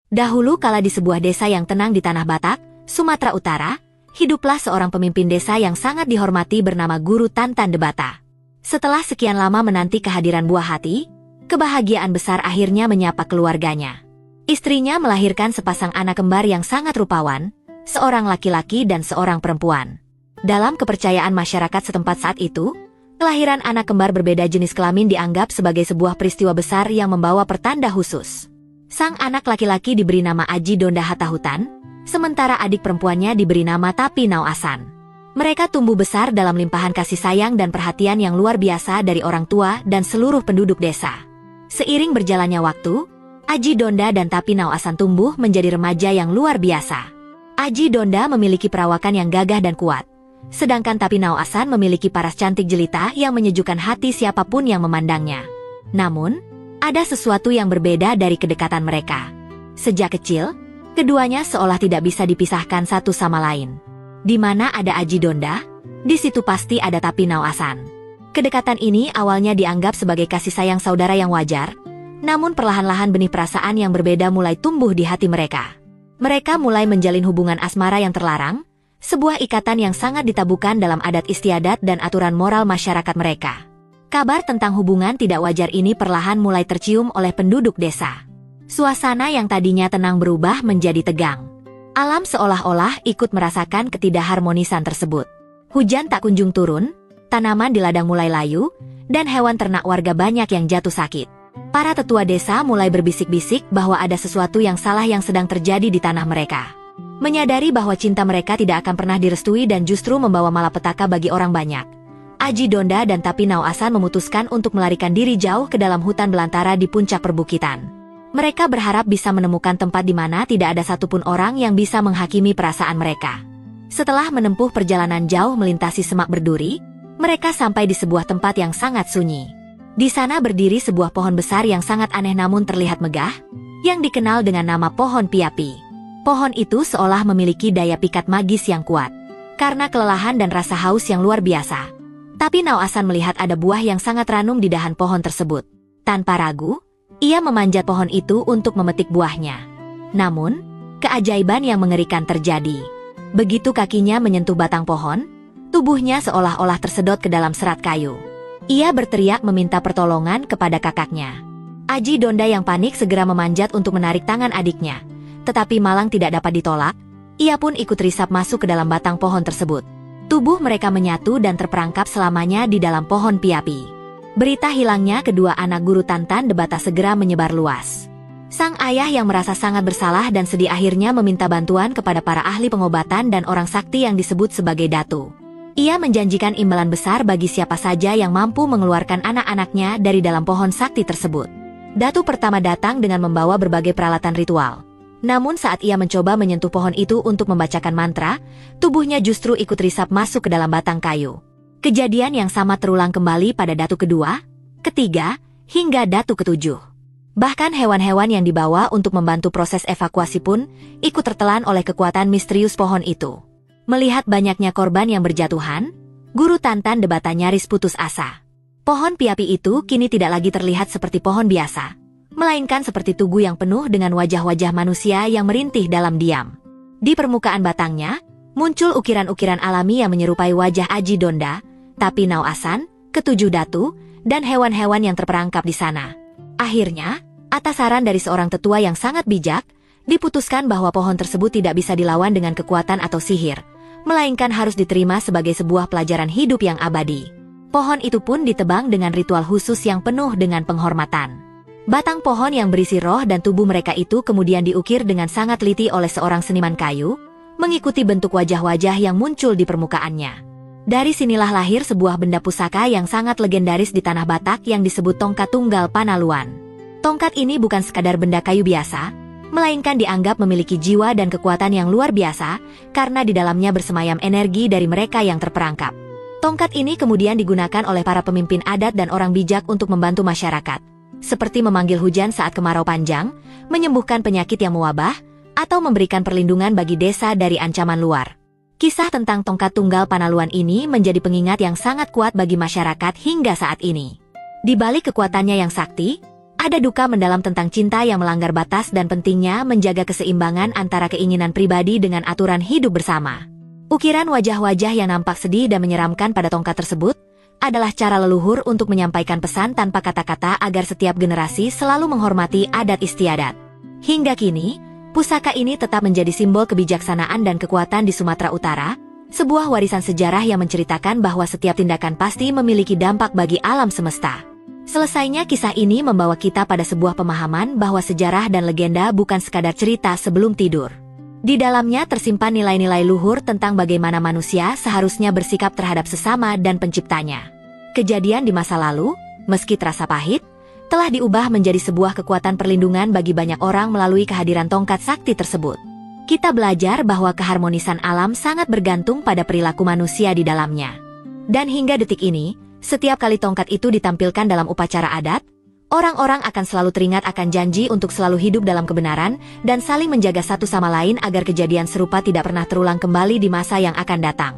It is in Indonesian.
Dahulu kala di sebuah desa yang tenang di Tanah Batak, Sumatera Utara, hiduplah seorang pemimpin desa yang sangat dihormati bernama Guru Tantan Debata. Setelah sekian lama menanti kehadiran buah hati, kebahagiaan besar akhirnya menyapa keluarganya. Istrinya melahirkan sepasang anak kembar yang sangat rupawan, seorang laki-laki dan seorang perempuan. Dalam kepercayaan masyarakat setempat saat itu, kelahiran anak kembar berbeda jenis kelamin dianggap sebagai sebuah peristiwa besar yang membawa pertanda khusus. Sang anak laki-laki diberi nama Aji Donda Hatahutan, sementara adik perempuannya diberi nama Tapi Nauasan. Mereka tumbuh besar dalam limpahan kasih sayang dan perhatian yang luar biasa dari orang tua dan seluruh penduduk desa. Seiring berjalannya waktu, Aji Donda dan Tapi Nauasan tumbuh menjadi remaja yang luar biasa. Aji Donda memiliki perawakan yang gagah dan kuat, sedangkan Tapi Nauasan memiliki paras cantik jelita yang menyejukkan hati siapapun yang memandangnya. Namun, ada sesuatu yang berbeda dari kedekatan mereka. Sejak kecil, keduanya seolah tidak bisa dipisahkan satu sama lain. Di mana ada Aji Donda, di situ pasti ada Tapi Nauasan. Kedekatan ini awalnya dianggap sebagai kasih sayang saudara yang wajar, namun perlahan-lahan benih perasaan yang berbeda mulai tumbuh di hati mereka. Mereka mulai menjalin hubungan asmara yang terlarang, sebuah ikatan yang sangat ditabukan dalam adat istiadat dan aturan moral masyarakat mereka. Kabar tentang hubungan tidak wajar ini perlahan mulai tercium oleh penduduk desa. Suasana yang tadinya tenang berubah menjadi tegang. Alam seolah-olah ikut merasakan ketidakharmonisan tersebut. Hujan tak kunjung turun, tanaman di ladang mulai layu, dan hewan ternak warga banyak yang jatuh sakit. Para tetua desa mulai berbisik-bisik bahwa ada sesuatu yang salah yang sedang terjadi di tanah mereka. Menyadari bahwa cinta mereka tidak akan pernah direstui dan justru membawa malapetaka bagi orang banyak, Aji Donda dan Tapi Nauasan memutuskan untuk melarikan diri jauh ke dalam hutan belantara di puncak perbukitan. Mereka berharap bisa menemukan tempat di mana tidak ada satupun orang yang bisa menghakimi perasaan mereka. Setelah menempuh perjalanan jauh melintasi semak berduri, mereka sampai di sebuah tempat yang sangat sunyi. Di sana berdiri sebuah pohon besar yang sangat aneh namun terlihat megah, yang dikenal dengan nama pohon piapi. Pohon itu seolah memiliki daya pikat magis yang kuat. Karena kelelahan dan rasa haus yang luar biasa, Tapi Nauasan melihat ada buah yang sangat ranum di dahan pohon tersebut. Tanpa ragu, ia memanjat pohon itu untuk memetik buahnya. Namun, keajaiban yang mengerikan terjadi. Begitu kakinya menyentuh batang pohon, tubuhnya seolah-olah tersedot ke dalam serat kayu. Ia berteriak meminta pertolongan kepada kakaknya. Aji Donda yang panik segera memanjat untuk menarik tangan adiknya. Tetapi malang tidak dapat ditolak, ia pun ikut risap masuk ke dalam batang pohon tersebut. Tubuh mereka menyatu dan terperangkap selamanya di dalam pohon piapi. Berita hilangnya kedua anak Guru Tantan Debata segera menyebar luas. Sang ayah yang merasa sangat bersalah dan sedih akhirnya meminta bantuan kepada para ahli pengobatan dan orang sakti yang disebut sebagai Datu. Ia menjanjikan imbalan besar bagi siapa saja yang mampu mengeluarkan anak-anaknya dari dalam pohon sakti tersebut. Datu pertama datang dengan membawa berbagai peralatan ritual. Namun saat ia mencoba menyentuh pohon itu untuk membacakan mantra, tubuhnya justru ikut risap masuk ke dalam batang kayu. Kejadian yang sama terulang kembali pada Datu kedua, ketiga, hingga Datu ketujuh. Bahkan hewan-hewan yang dibawa untuk membantu proses evakuasi pun ikut tertelan oleh kekuatan misterius pohon itu. Melihat banyaknya korban yang berjatuhan, Guru Tantan Debata nyaris putus asa. Pohon piapi itu kini tidak lagi terlihat seperti pohon biasa, melainkan seperti tugu yang penuh dengan wajah-wajah manusia yang merintih dalam diam. Di permukaan batangnya, muncul ukiran-ukiran alami yang menyerupai wajah Aji Donda, Tapi Nauasan, ketujuh Datu, dan hewan-hewan yang terperangkap di sana. Akhirnya, atas saran dari seorang tetua yang sangat bijak, diputuskan bahwa pohon tersebut tidak bisa dilawan dengan kekuatan atau sihir, melainkan harus diterima sebagai sebuah pelajaran hidup yang abadi. Pohon itu pun ditebang dengan ritual khusus yang penuh dengan penghormatan. Batang pohon yang berisi roh dan tubuh mereka itu kemudian diukir dengan sangat teliti oleh seorang seniman kayu, mengikuti bentuk wajah-wajah yang muncul di permukaannya. Dari sinilah lahir sebuah benda pusaka yang sangat legendaris di Tanah Batak yang disebut Tongkat Tunggal Panaluan. Tongkat ini bukan sekadar benda kayu biasa, melainkan dianggap memiliki jiwa dan kekuatan yang luar biasa, karena di dalamnya bersemayam energi dari mereka yang terperangkap. Tongkat ini kemudian digunakan oleh para pemimpin adat dan orang bijak untuk membantu masyarakat, seperti memanggil hujan saat kemarau panjang, menyembuhkan penyakit yang mewabah, atau memberikan perlindungan bagi desa dari ancaman luar. Kisah tentang Tongkat Tunggal Panaluan ini menjadi pengingat yang sangat kuat bagi masyarakat hingga saat ini. Di balik kekuatannya yang sakti, Ada duka mendalam tentang cinta yang melanggar batas dan pentingnya menjaga keseimbangan antara keinginan pribadi dengan aturan hidup bersama. Ukiran wajah-wajah yang nampak sedih dan menyeramkan pada tongkat tersebut adalah cara leluhur untuk menyampaikan pesan tanpa kata-kata agar setiap generasi selalu menghormati adat istiadat. Hingga kini, pusaka ini tetap menjadi simbol kebijaksanaan dan kekuatan di Sumatera Utara, sebuah warisan sejarah yang menceritakan bahwa setiap tindakan pasti memiliki dampak bagi alam semesta. Selesainya kisah ini membawa kita pada sebuah pemahaman bahwa sejarah dan legenda bukan sekadar cerita sebelum tidur. Di dalamnya tersimpan nilai-nilai luhur tentang bagaimana manusia seharusnya bersikap terhadap sesama dan penciptanya. Kejadian di masa lalu, meski terasa pahit, telah diubah menjadi sebuah kekuatan perlindungan bagi banyak orang melalui kehadiran tongkat sakti tersebut. Kita belajar bahwa keharmonisan alam sangat bergantung pada perilaku manusia di dalamnya. Dan hingga detik ini, setiap kali tongkat itu ditampilkan dalam upacara adat, orang-orang akan selalu teringat akan janji untuk selalu hidup dalam kebenaran dan saling menjaga satu sama lain agar kejadian serupa tidak pernah terulang kembali di masa yang akan datang.